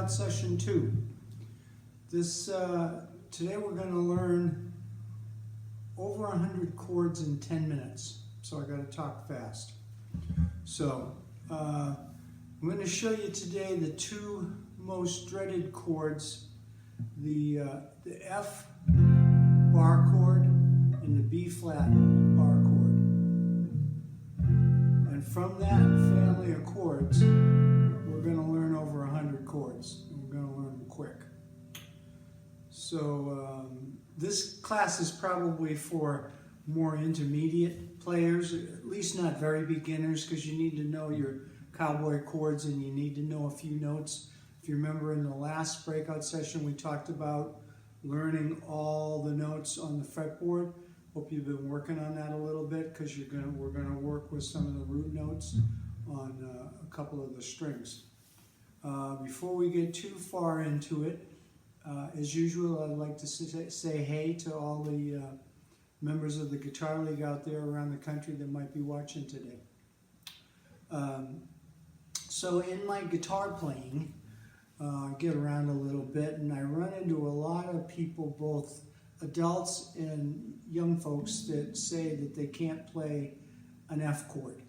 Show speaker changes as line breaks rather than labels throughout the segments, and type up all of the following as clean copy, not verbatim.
Breakout Session 2. Today we're going to learn over 100 chords in 10 minutes. So I got to talk fast. So I'm going to show you today the two most dreaded chords, the F bar chord and the B flat bar chord. And from that family of chords, we're going to learn over 100 chords. We're going to learn them quick. So this class is probably for more intermediate players, at least not very beginners, because you need to know your cowboy chords and you need to know a few notes. If you remember in the last breakout session, we talked about learning all the notes on the fretboard. Hope you've been working on that a little bit, because we're gonna work with some of the root notes on a couple of the strings. Before we get too far into it, as usual, I'd like to say hey to all the members of the Guitar League out there around the country that might be watching today. So in my guitar playing, I get around a little bit and I run into a lot of people, both adults and young folks, that say that they can't play an F chord.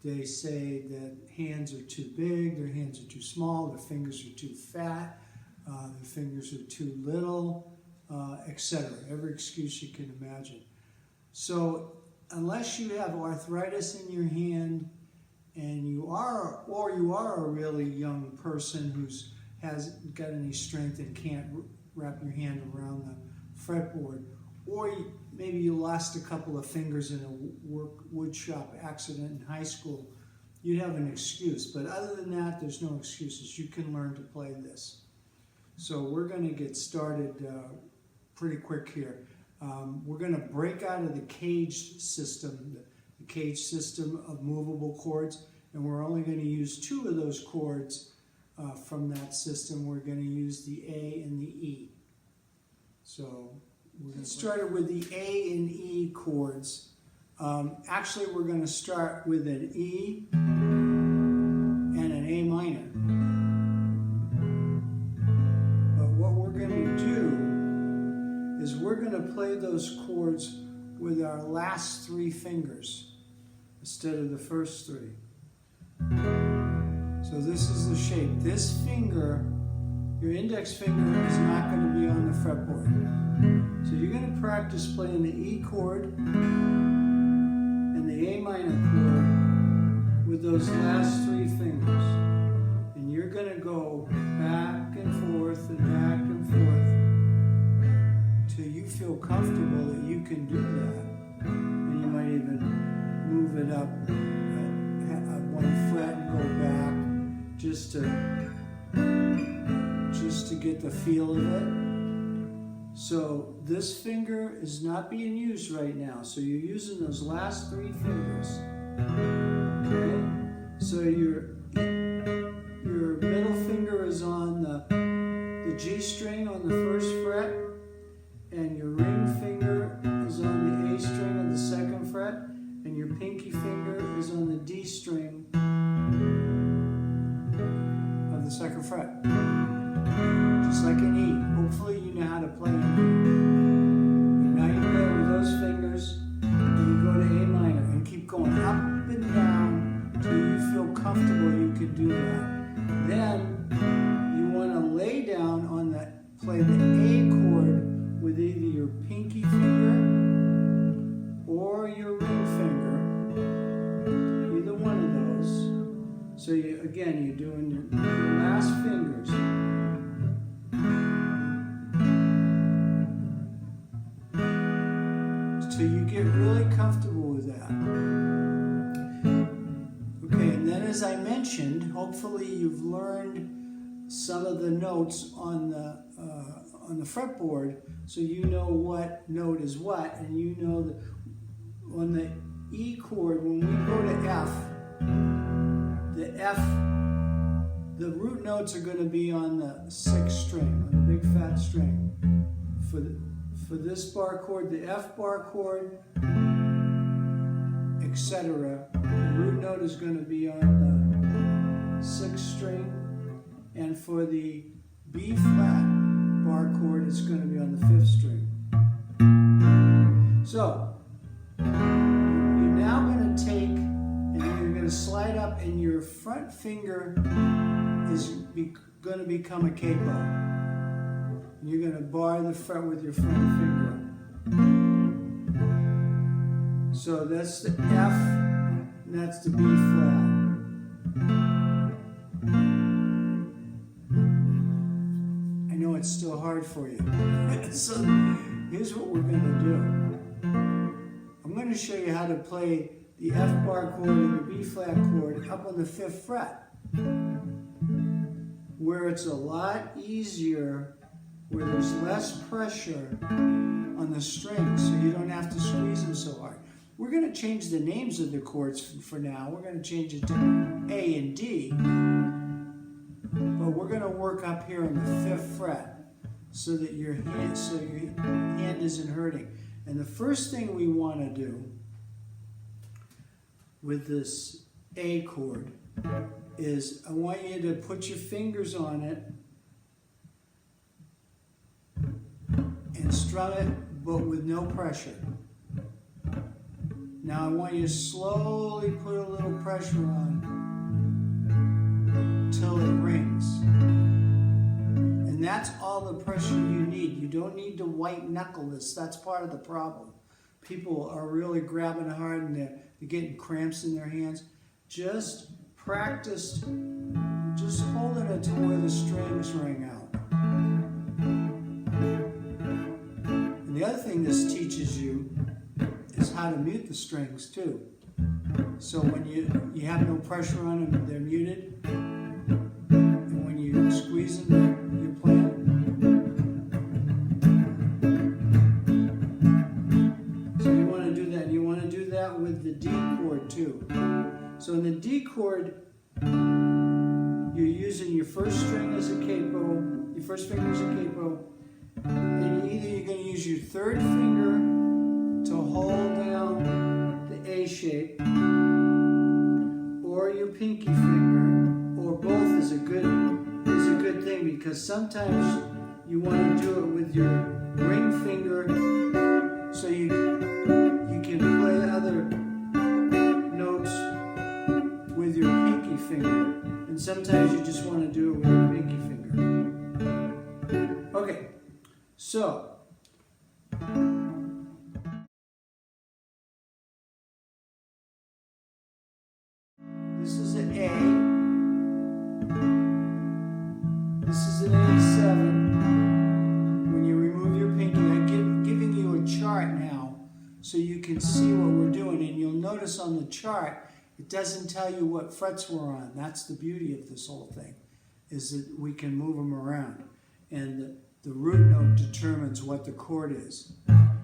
They say that hands are too big, their hands are too small, their fingers are too fat, their fingers are too little, etc. Every excuse you can imagine. So unless you have arthritis in your hand and you are a really young person who hasn't got any strength and can't wrap your hand around the fretboard, or maybe you lost a couple of fingers in a woodshop accident in high school, you'd have an excuse. But other than that, there's no excuses. You can learn to play this. So we're going to get started pretty quick here. We're going to break out of the caged system, the caged system of movable chords, and we're only going to use two of those chords from that system. We're going to use the A and the E. So we're going to start with the A and E chords. Actually, we're going to start with an E and an A minor. But what we're going to do is we're going to play those chords with our last three fingers instead of the first three. So this is the shape. This finger, your index finger, is not going to be on the fretboard. So you're going to practice playing the E chord and the A minor chord with those last three fingers. And you're going to go back and forth till you feel comfortable that you can do that. And you might even move it up at one fret and go back just to get the feel of it. So this finger is not being used right now. So you're using those last three fingers. Okay? So your middle finger is on the G string on the first fret, and your ring finger is on the A string on the second fret, and your pinky finger is on the D string of the second fret. Just like an E. Hopefully you know how to play an E. And now you play with those fingers, and you go to A minor, and keep going up and down till you feel comfortable you can do that. Then you want to lay down on play the A chord with either your pinky finger or your ring finger, either one of those. So again, you're doing your last fingers. So you get really comfortable with that. Okay, and then as I mentioned, hopefully you've learned some of the notes on the fretboard, so you know what note is what, and you know that on the E chord, when we go to F, the root notes are going to be on the sixth string, on the big fat string. For this bar chord, the F bar chord, etc., the root note is going to be on the sixth string, And for the B flat bar chord, it's going to be on the 5th string. So, you're now going to take, and you're going to slide up, and your front finger is going to become a capo. You're going to bar the fret with your front finger. So that's the F, and that's the B flat. I know it's still hard for you. So here's what we're going to do. I'm going to show you how to play the F bar chord and the B flat chord up on the 5th fret, where it's a lot easier, where there's less pressure on the strings, so you don't have to squeeze them so hard. We're going to change the names of the chords for now. We're going to change it to A and D, but we're going to work up here on the 5th fret so that your hand isn't hurting. And the first thing we want to do with this A chord is I want you to put your fingers on it and strum it, but with no pressure. Now I want you to slowly put a little pressure on till it rings. And that's all the pressure you need. You don't need to white knuckle this. That's part of the problem. People are really grabbing hard and they're getting cramps in their hands. Just practice just holding it to where the strings ring out. And the other thing this teaches you is how to mute the strings too. So when you have no pressure on them, they're muted. And when you squeeze them, you're playing. So you want to do that. And you want to do that with the D chord too. So in the D chord, you're using your first string as a capo, your first finger as a capo, and either you're going to use your 3rd finger to hold down the A shape, or your pinky finger, or both is a good thing, because sometimes you want to do it with your ring finger so you can play other notes with your pinky finger, and sometimes you just want to do it with your pinky finger. Okay, so this is an A, this is an A7. When you remove your pinky, I'm giving you a chart now so you can see what we're doing, and you'll notice on the chart it doesn't tell you what frets we're on. That's the beauty of this whole thing, is that we can move them around, and the root note determines what the chord is.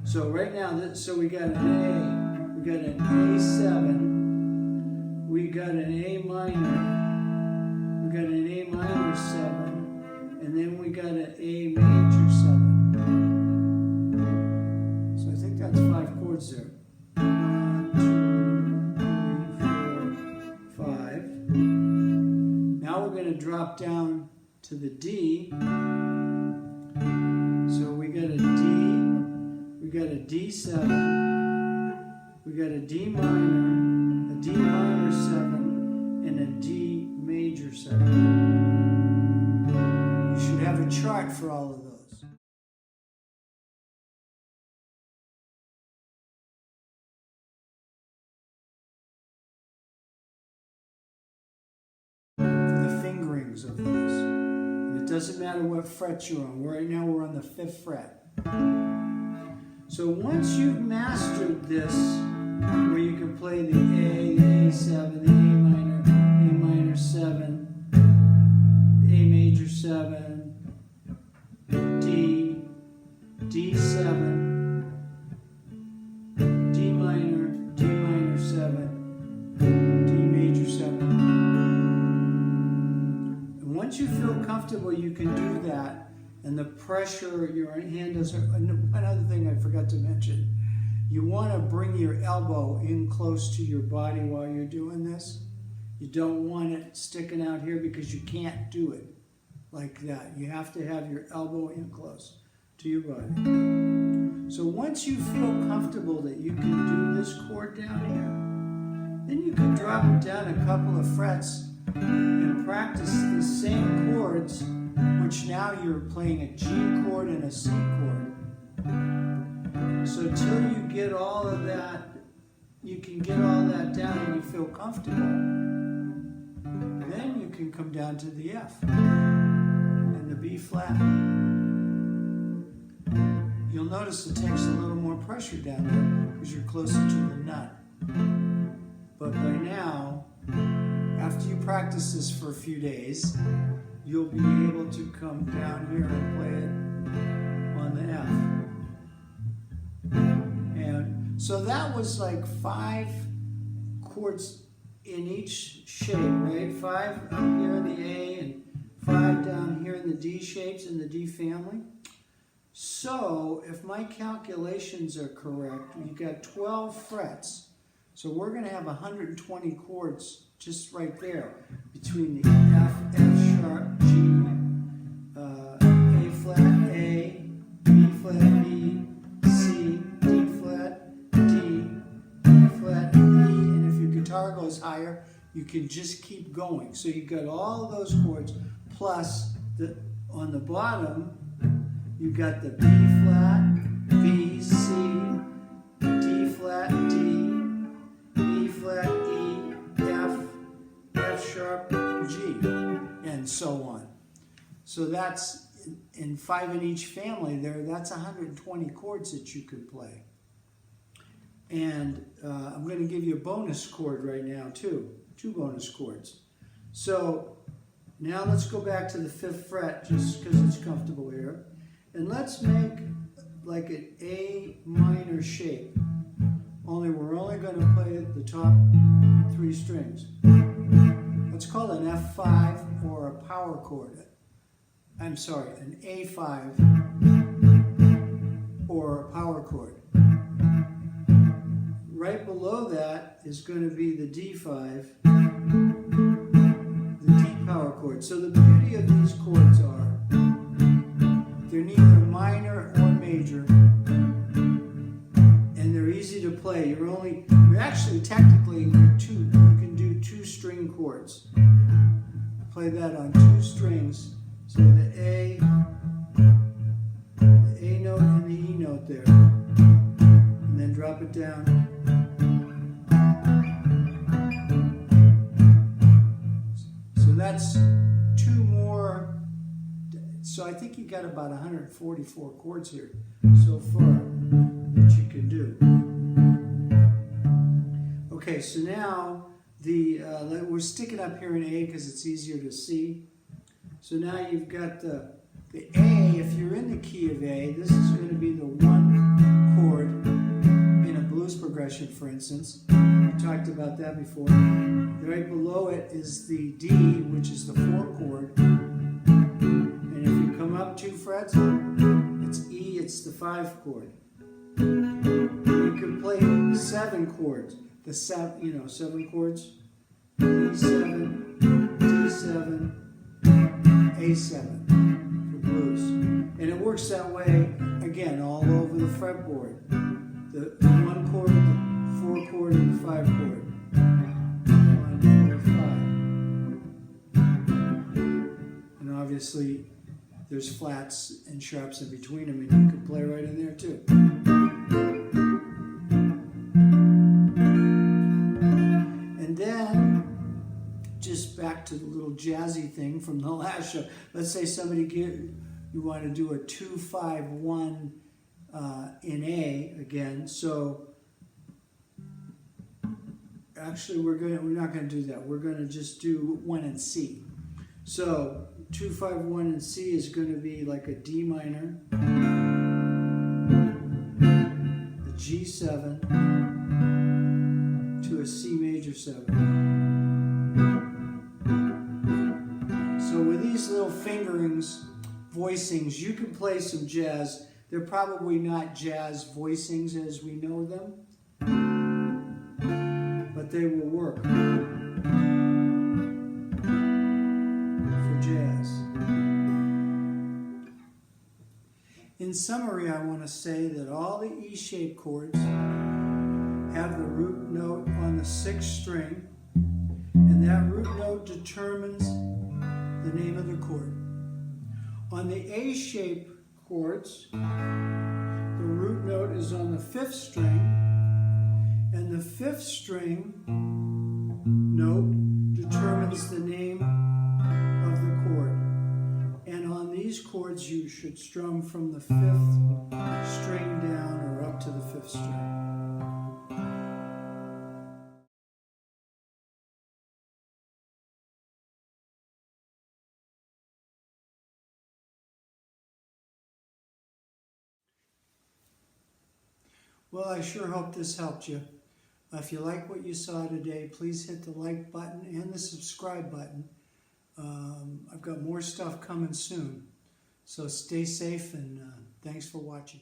So right now, so we got an A, we got an A7, we got an A minor, we got an A minor 7, and then we got an A major 7. So I think that's 5 chords there. 1, 2, 3, 4, 5. Now we're going to drop down to the D. So we got a D, we got a D7, we got a D minor, a D minor 7, and a D major 7. You should have a chart for all of those. For the fingerings of those. And it doesn't matter what fret you're on. Right now we're on the 5th fret. So once you've mastered this, where you can play the A, the A7, the A minor 7, the A major 7, D, D7, D minor 7, D major 7. And once you feel comfortable, you can do that. And the pressure your hand does. Another thing I forgot to mention, you want to bring your elbow in close to your body while you're doing this. You don't want it sticking out here because you can't do it. like that. You have to have your elbow in close to your body. So once you feel comfortable that you can do this chord down here, then you can drop it down a couple of frets and practice the same chords, which now you're playing a G chord and a C chord. So till you get all of that, you can get all that down and you feel comfortable, then you can come down to the F and the B flat. You'll notice it takes a little more pressure down there because you're closer to the nut. But by now, after you practice this for a few days, you'll be able to come down here and play it on the F. And so that was like 5 chords in each shape, right? 5 up here in the A and 5 down here in the D shapes in the D family. So if my calculations are correct, you got 12 frets. So we're going to have 120 chords just right there between the F, F sharp, G, A flat, A, B flat, B, C, D flat, D, E flat, E, and if your guitar goes higher, you can just keep going. So you've got all of those chords, plus on the bottom, you've got the B flat, B, C, D flat, D, E flat, E, F, F sharp, G, and so on. So that's in 5 in each family there, that's 120 chords that you could play. And I'm going to give you a bonus chord right now too, 2 bonus chords. So now let's go back to the 5th fret just because it's comfortable here. And let's make like an A minor shape. Only we're only going to play the top 3 strings. Let's call it an F5 or a power chord. I'm sorry, an A5 or a power chord. Right below that is going to be the D5, the D power chord. So the beauty of these chords are they're neither minor or major, and they're easy to play. You're actually technically you can do 2 string chords. Play that on 2 strings. So the A note and the E note there, and then drop it down. So that's 2 more. So I think you got about 144 chords here so far that you can do. Okay, so now we're sticking up here in A because it's easier to see. So now you've got the A. If you're in the key of A, this is going to be the 1 chord in a blues progression, for instance. We talked about that before. Right below it is the D, which is the 4 chord. And if you come up 2 frets, it's E, it's the 5 chord. You can play 7 chords. The 7 chords. E7, D7, A7 for blues. And it works that way, again, all over the fretboard. The 1 chord, the 4 chord, and the 5 chord. 1, 4, 5. And obviously, there's flats and sharps in between them, and you can play right in there too. And then, just back to the little jazzy thing from the last show. Let's say you want to do a 2-5-1 in A again. So actually, we're not going to do that. We're going to just do 1 in C. So 2-5-1 in C is going to be like a D minor, a G7 to a C major 7. So with these little fingerings, voicings, you can play some jazz. They're probably not jazz voicings as we know them, but they will work for jazz. summary, I want to say that all the E-shaped chords have the root note on the 6th string, and that root note determines the name of the chord. On the A-shaped chords, the root note is on the 5th string, and the 5th string note determines the name of the chord. And on these chords, you should strum from the 5th string down or up to the 5th string. Well, I sure hope this helped you. If you like what you saw today, please hit the like button and the subscribe button. I've got more stuff coming soon. So stay safe, and thanks for watching.